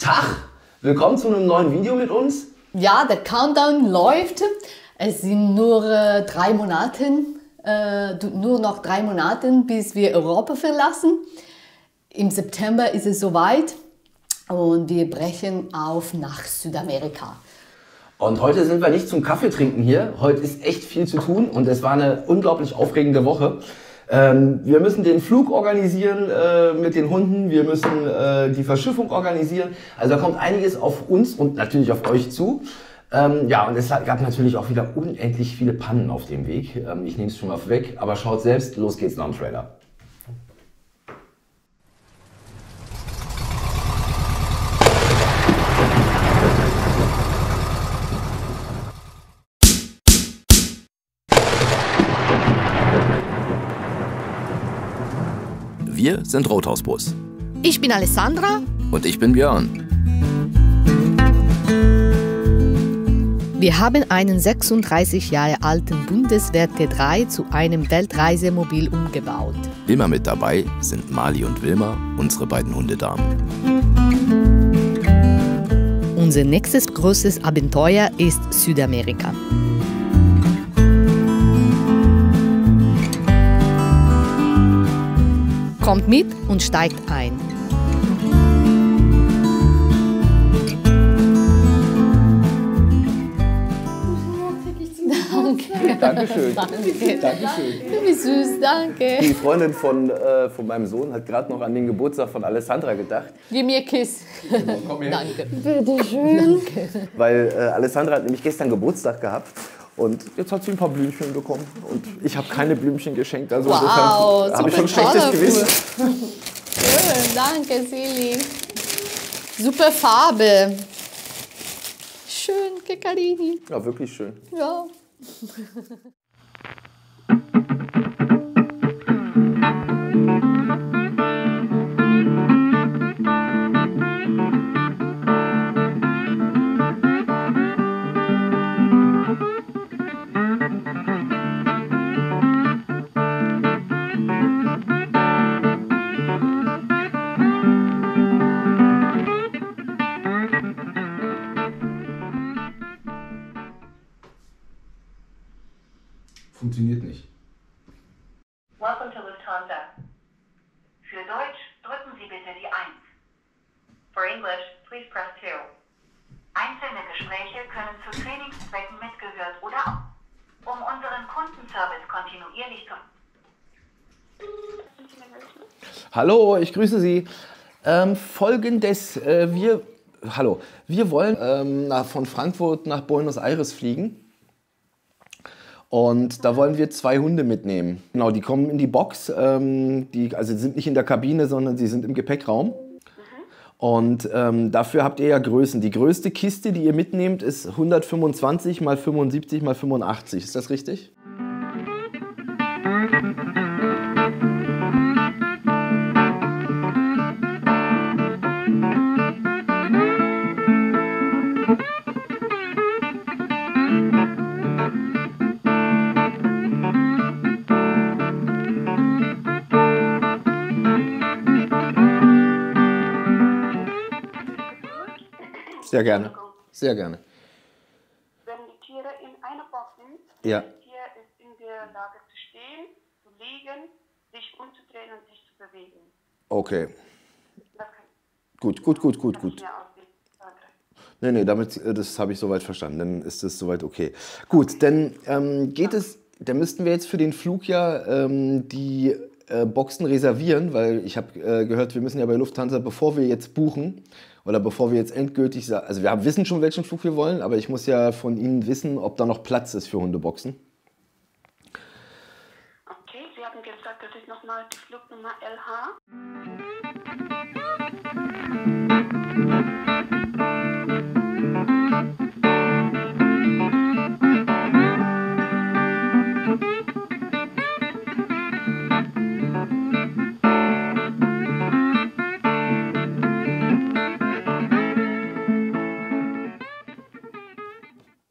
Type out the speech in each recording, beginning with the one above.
Tag! Willkommen zu einem neuen Video mit uns. Ja, der Countdown läuft. Es sind nur 3 Monate, nur noch 3 Monate, bis wir Europa verlassen. Im September ist es soweit und wir brechen auf nach Südamerika. Und heute sind wir nicht zum Kaffee trinken hier. Heute ist echt viel zu tun und es war eine unglaublich aufregende Woche. Wir müssen den Flug organisieren mit den Hunden, wir müssen die Verschiffung organisieren. Also da kommt einiges auf uns und natürlich auf euch zu. Ja, und es gab natürlich auch wieder unendlich viele Pannen auf dem Weg. Ich nehme es schon mal weg, aber schaut selbst, los geht's nach dem Trailer. Wir sind Rothausbus. Ich bin Alessandra. Und ich bin Björn. Wir haben einen 36 Jahre alten Bundeswehr T3 zu einem Weltreisemobil umgebaut. Immer mit dabei sind Mali und Wilma, unsere beiden Hundedamen. Unser nächstes großes Abenteuer ist Südamerika. Kommt mit und steigt ein. Danke. Dankeschön. Danke. Dankeschön. Wie süß, danke. Die Freundin von meinem Sohn hat gerade noch an den Geburtstag von Alessandra gedacht. Gib mir einen Kiss. Komm her. Danke. Bitte schön. Danke. Weil Alessandra hat nämlich gestern Geburtstag gehabt. Und jetzt hat sie ein paar Blümchen bekommen. Und ich habe keine Blümchen geschenkt. Also Wow, habe ich schon ein schlechtes Gewissen. Schön, danke, Silly. Super Farbe. Schön, Kekarini. Ja, wirklich schön. Ja. Funktioniert nicht. Welcome to Lufthansa. Für Deutsch drücken Sie bitte die 1. For English, please press 2. Einzelne Gespräche können zu Trainingszwecken mitgehört oder um unseren Kundenservice kontinuierlich zu... Hallo, ich grüße Sie. Folgendes, wir wollen von Frankfurt nach Buenos Aires fliegen. Und da wollen wir 2 Hunde mitnehmen. Genau, die kommen in die Box. Die sind nicht in der Kabine, sondern sie sind im Gepäckraum. Und dafür habt ihr ja Größen. Die größte Kiste, die ihr mitnehmt, ist 125 x 75 x 85. Ist das richtig? Sehr gerne. Sehr gerne. Wenn die Tiere in einer Box sind, Ja. das Tier ist in der Lage zu stehen, zu liegen, sich umzudrehen und sich zu bewegen. Okay. Das kann Gut. ich mir ausdenken. Nee, das habe ich soweit verstanden. Dann ist das soweit okay. Gut, dann dann müssten wir jetzt für den Flug ja die Boxen reservieren, weil ich habe gehört, wir müssen ja bei Lufthansa, bevor wir jetzt buchen oder bevor wir jetzt endgültig sagen, also wir wissen schon, welchen Flug wir wollen, aber ich muss ja von Ihnen wissen, ob da noch Platz ist für Hundeboxen. Okay, Sie haben gesagt, das ist nochmal die Flugnummer LH.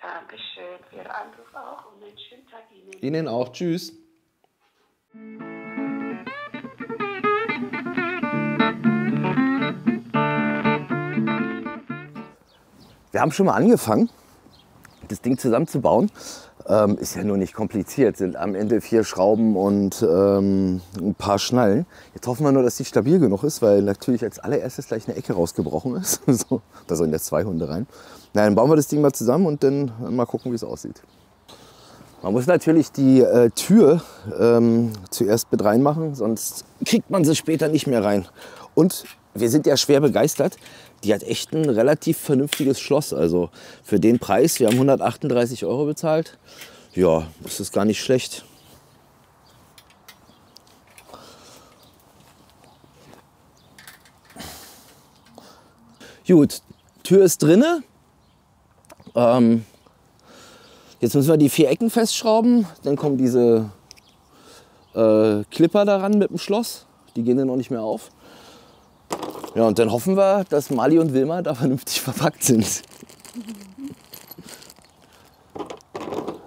Dankeschön für Ihren Anruf auch und einen schönen Tag Ihnen. Ihnen auch. Tschüss. Wir haben schon mal angefangen, das Ding zusammenzubauen. Ist ja nur nicht kompliziert. Sind am Ende 4 Schrauben und ein paar Schnallen. Jetzt hoffen wir nur, dass die stabil genug ist, weil natürlich als allererstes gleich eine Ecke rausgebrochen ist. So, da sollen jetzt 2 Hunde rein. Na, dann bauen wir das Ding mal zusammen und dann mal gucken, wie es aussieht. Man muss natürlich die Tür zuerst mit reinmachen, sonst kriegt man sie später nicht mehr rein. Und wir sind ja schwer begeistert. Die hat echt ein relativ vernünftiges Schloss. Also für den Preis, wir haben 138 € bezahlt. Ja, das ist gar nicht schlecht. Gut, Tür ist drinne. Jetzt müssen wir die 4 Ecken festschrauben. Dann kommen diese Clipper daran mit dem Schloss. Die gehen dann noch nicht mehr auf. Ja, und dann hoffen wir, dass Mali und Wilma da vernünftig verpackt sind.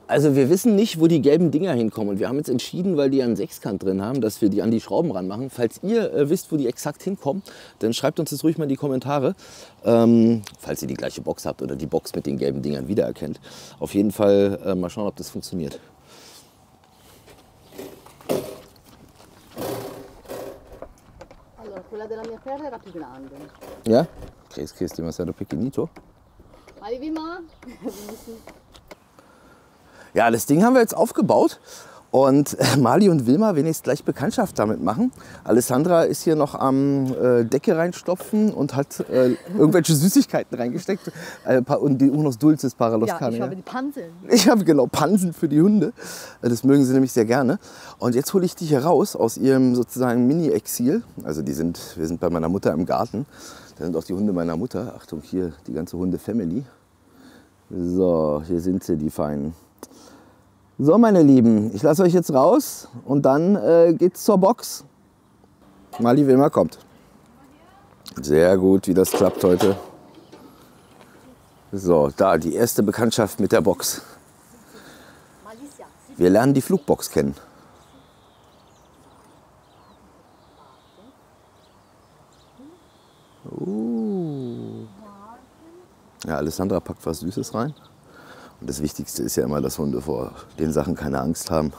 Also wir wissen nicht, wo die gelben Dinger hinkommen. Und wir haben jetzt entschieden, weil die einen Sechskant drin haben, dass wir die an die Schrauben ranmachen. Falls ihr wisst, wo die exakt hinkommen, dann schreibt uns das ruhig mal in die Kommentare. Falls ihr die gleiche Box habt oder die Box mit den gelben Dingern wiedererkennt. Auf jeden Fall mal schauen, ob das funktioniert. Quella della mia terra era più grande. Ja? Crees che è demasiado pequeñito. Ja, das Ding haben wir jetzt aufgebaut. Und Mali und Wilma werden jetzt gleich Bekanntschaft damit machen. Alessandra ist hier noch am Decke reinstopfen und hat irgendwelche Süßigkeiten reingesteckt. Und die unos dulces para los Canes. Ja, ich habe die Pansen. Ich habe genau Pansen für die Hunde. Das mögen sie nämlich sehr gerne. Und jetzt hole ich die hier raus aus ihrem sozusagen Mini-Exil. Also wir sind bei meiner Mutter im Garten. Da sind auch die Hunde meiner Mutter. Achtung, hier die ganze Hunde-Family. So, hier sind sie, die Feinen. So, meine Lieben, ich lasse euch jetzt raus und dann geht's zur Box. Mali Wilma kommt. Sehr gut, wie das klappt heute. So, da die erste Bekanntschaft mit der Box. Wir lernen die Flugbox kennen. Ja, Alessandra packt was Süßes rein. Und das Wichtigste ist ja immer, dass Hunde vor den Sachen keine Angst haben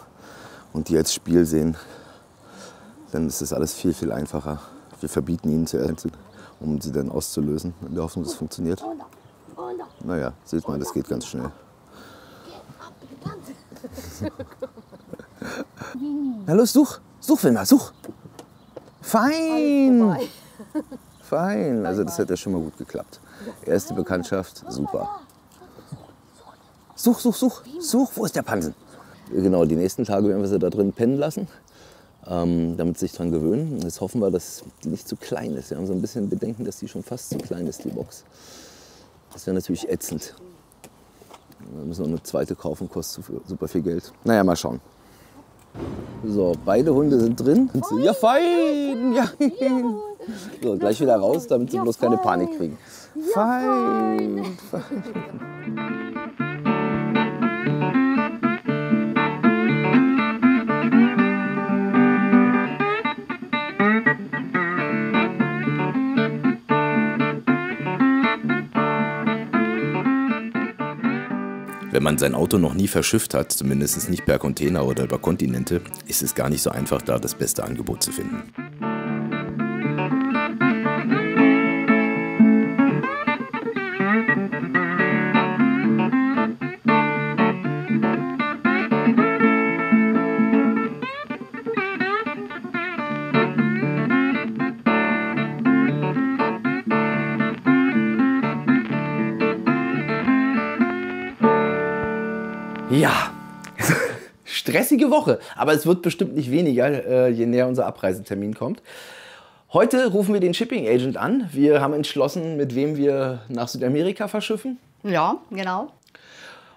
und die als Spiel sehen. Dann ist das alles viel, viel einfacher. Wir verbieten ihnen zuerst, um sie dann auszulösen, in der Hoffnung, dass es funktioniert. Naja, seht mal, das geht ganz schnell. Na los, such! Such, Wilma, such! Fein! Fein! Also das hat ja schon mal gut geklappt. Erste Bekanntschaft, super. Such, such, such, such, wo ist der Pansen? Genau, die nächsten Tage werden wir sie da drin pennen lassen, damit sie sich dran gewöhnen. Und jetzt hoffen wir, dass die nicht zu klein ist. Wir haben so ein bisschen Bedenken, dass die schon fast zu klein ist, die Box. Das wäre natürlich ätzend. Wir müssen noch eine zweite kaufen, kostet super viel Geld. Naja, mal schauen. So, beide Hunde sind drin. Ja, fein! Ja. So, gleich wieder raus, damit sie bloß keine Panik kriegen. Fein! Wenn man sein Auto noch nie verschifft hat, zumindest nicht per Container oder über Kontinente, ist es gar nicht so einfach, da das beste Angebot zu finden. Ja, stressige Woche, aber es wird bestimmt nicht weniger, je näher unser Abreisetermin kommt. Heute rufen wir den Shipping Agent an. Wir haben entschlossen, mit wem wir nach Südamerika verschiffen. Ja, genau.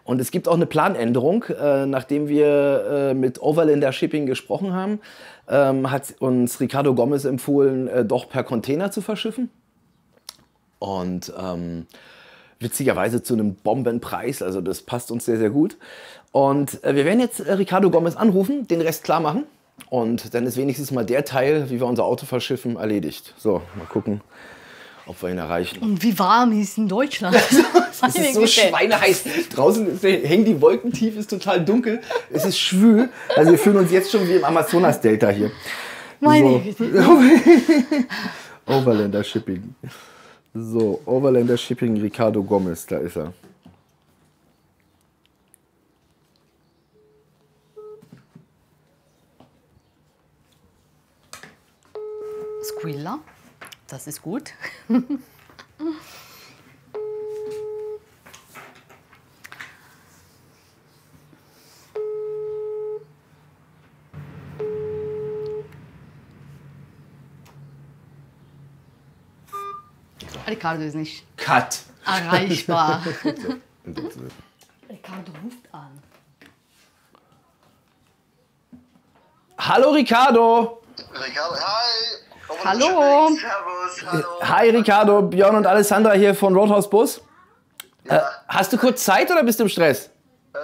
Und es gibt auch eine Planänderung. Nachdem wir mit Overlander Shipping gesprochen haben, hat uns Ricardo Gomez empfohlen, doch per Container zu verschiffen. Und witzigerweise zu einem Bombenpreis, also das passt uns sehr, sehr gut. Und wir werden jetzt Ricardo Gomez anrufen, den Rest klar machen. Und dann ist wenigstens mal der Teil, wie wir unser Auto verschiffen, erledigt. So, mal gucken, ob wir ihn erreichen. Und wie warm ist in Deutschland? Es ist so schweineheiß. Draußen hängen die Wolken tief, ist total dunkel. Es ist schwül. Also wir fühlen uns jetzt schon wie im Amazonas-Delta hier. Meine So. Overlander Shipping. So, Overlander Shipping, Ricardo Gomez, da ist er. Squilla, das ist gut. Ricardo ist nicht Cut. erreichbar. Ricardo ruft an. Hallo Ricardo. Ricardo, hi. Hallo. Servus, hallo. Hi Ricardo, Björn und Alessandra hier von Roadhouse Bus. Ja. Hast du kurz Zeit oder bist du im Stress? Nee,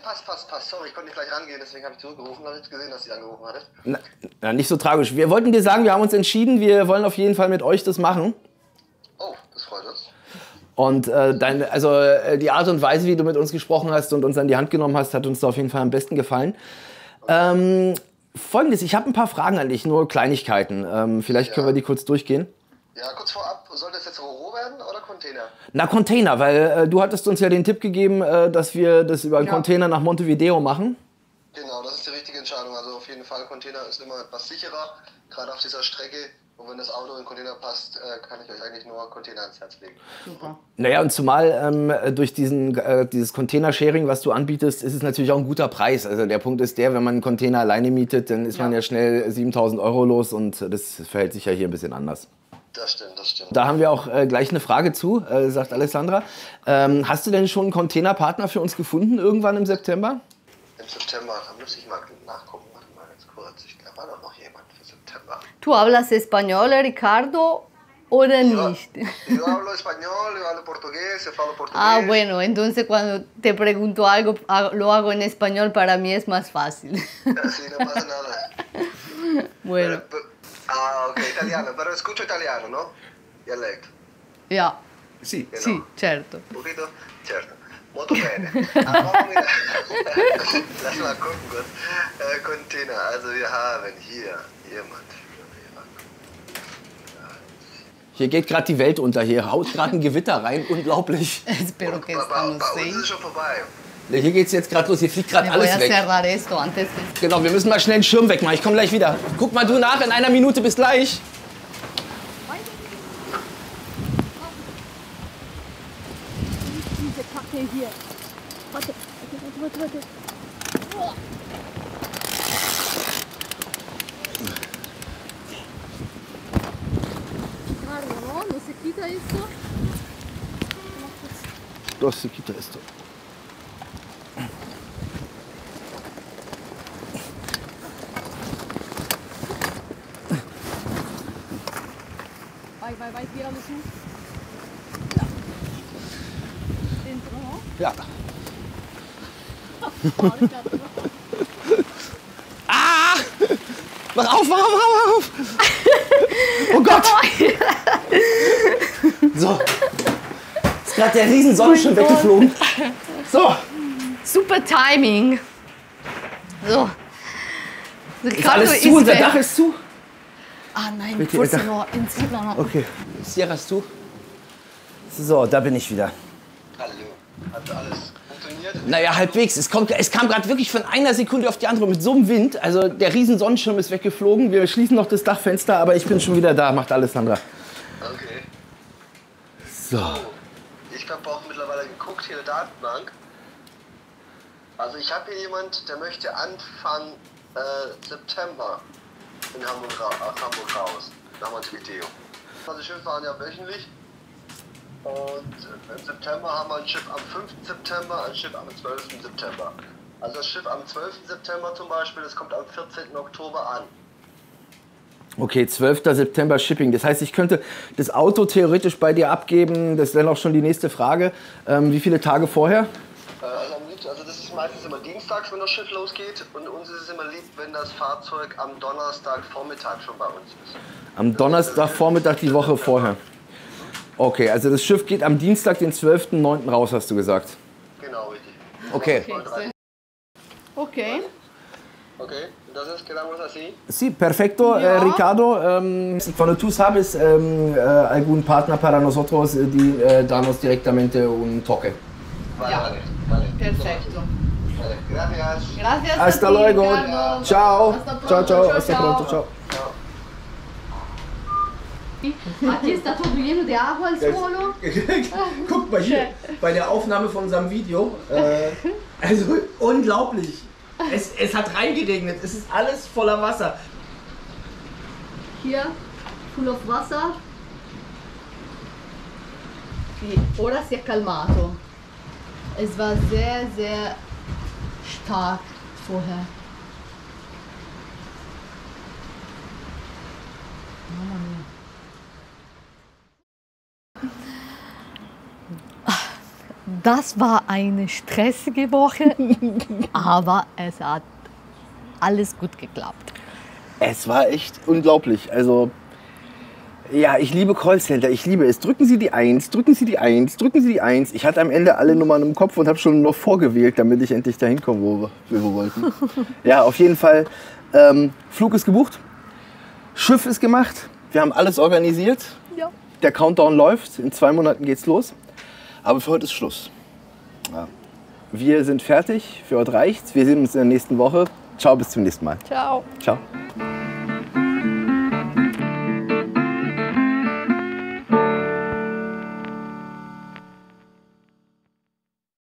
passt. Sorry, ich konnte nicht gleich rangehen, deswegen habe ich zurückgerufen. Habe jetzt gesehen, dass Sie angerufen hattest. Na, nicht so tragisch. Wir wollten dir sagen, wir haben uns entschieden, wir wollen auf jeden Fall mit euch das machen. Oh, das freut uns. Und die Art und Weise, wie du mit uns gesprochen hast und uns an die Hand genommen hast, hat uns da auf jeden Fall am besten gefallen. Folgendes, ich habe ein paar Fragen an dich, nur Kleinigkeiten. Vielleicht können wir die kurz durchgehen. Ja, kurz vorab, soll das jetzt Roro werden oder Container? Na, Container, weil du hattest uns ja den Tipp gegeben, dass wir das über einen Container nach Montevideo machen. Genau, das ist die richtige Entscheidung. Also auf jeden Fall, Container ist immer etwas sicherer, gerade auf dieser Strecke. Und wenn das Auto in den Container passt, kann ich euch eigentlich nur Container ans Herz legen. Super. Naja, und zumal durch dieses Container-Sharing, was du anbietest, ist es natürlich auch ein guter Preis. Also der Punkt ist der, wenn man einen Container alleine mietet, dann ist man ja schnell 7.000 € los und das verhält sich ja hier ein bisschen anders. Das stimmt. Da haben wir auch gleich eine Frage zu, sagt Alessandra. Hast du denn schon einen Containerpartner für uns gefunden, irgendwann im September? Im September, da müsste ich mal nachgucken. Warte mal ganz kurz. Ich glaube, war doch noch jemand für September. ¿Tú hablas español, Ricardo, oder nicht? Yo hablo español, yo hablo portugués, yo hablo portugués. Ah, bueno, entonces cuando te pregunto algo, lo hago en español, para mí es más fácil. Sí, no pasa nada. Bueno, Ok, italiano, pero escucho italiano, ¿no? Dialecto. ja, Sì. Genau. sì, certo. Un poquito? Certo. Molto bene. Aber lass mal gucken kurz. Container, also wir haben hier jemand. Hier geht gerade die Welt unter, hier haut gerade ein Gewitter rein, unglaublich. Espero que Bei estamos uns ist safe. es schon vorbei. Hier geht's jetzt gerade los, hier fliegt gerade Me voy alles a weg. cerrar esto antes de... Genau, wir müssen mal schnell den Schirm wegmachen, ich komme gleich wieder. Guck mal du nach, in einer Minute, bis gleich. Diese Kacke hier. Warte. Ricardo, ¿no? ¿No se quita esto? Dos se quita esto. Vai, tíralo tú. Dentro, ¿no? Ja. Oh, Ricardo. Mach auf! Oh Gott! So. Ist gerade der Riesensonnenschirm weggeflogen. So. Super Timing. So. Ist alles zu, unser Dach ist zu. Ah nein, Bitte, forse Dach. no, encima no. Okay. Sierra ist zu. So, da bin ich wieder. Hallo. Hat alles funktioniert? Naja, halbwegs. Es kam gerade wirklich von einer Sekunde auf die andere mit so einem Wind. Also der Riesensonnenschirm ist weggeflogen. Wir schließen noch das Dachfenster, aber ich bin schon wieder da, macht Alessandra. Okay. So. Ich habe auch mittlerweile geguckt, hier in der Datenbank. Also ich habe hier jemand, der möchte Anfang September in Hamburg raus, nach Montevideo. Also Schiffe fahren ja wöchentlich. Und im September haben wir ein Schiff am 5. September, ein Schiff am 12. September. Also das Schiff am 12. September zum Beispiel, das kommt am 14. Oktober an. Okay, 12. September Shipping. Das heißt, ich könnte das Auto theoretisch bei dir abgeben. Das wäre auch schon die nächste Frage. Wie viele Tage vorher? Also das ist meistens immer dienstags, wenn das Schiff losgeht. Und uns ist es immer lieb, wenn das Fahrzeug am Donnerstagvormittag schon bei uns ist. Am Donnerstagvormittag die Woche vorher. Okay, also das Schiff geht am Dienstag, den 12.09. raus, hast du gesagt. Genau, richtig. Okay. Ok. Ok, entonces quedamos así. Sí, perfecto, Ricardo. Cuando tú sabes algún partner para nosotros, danos directamente un toque. Vale, vale, vale. Perfecto. Vale, gracias. Gracias. Hasta a ti, luego. Ricardo. Ciao. Hasta pronto. Ciao, ciao. Ciao, Hasta ciao. pronto. Ciao. Aquí está todo lleno de agua al suelo. Guck mal hier, bei der Aufnahme von unserem Video, also unglaublich. Es hat reingeregnet, es ist alles voller Wasser. Hier, full of Wasser. Y ahora se ha calmado. Es war sehr, sehr stark vorher. Mamma mia. Das war eine stressige Woche, aber es hat alles gut geklappt. Es war echt unglaublich. Also, ja, ich liebe Callcenter, ich liebe es. Drücken Sie die 1, drücken Sie die 1, drücken Sie die 1. Ich hatte am Ende alle Nummern im Kopf und habe schon noch vorgewählt, damit ich endlich dahin komme, wo wir wollten. Ja, auf jeden Fall. Flug ist gebucht, Schiff ist gemacht, wir haben alles organisiert. Ja. Der Countdown läuft, in 2 Monaten geht's los. Aber für heute ist Schluss. Ja. Wir sind fertig, für heute reicht's. Wir sehen uns in der nächsten Woche. Ciao, bis zum nächsten Mal. Ciao. Ciao.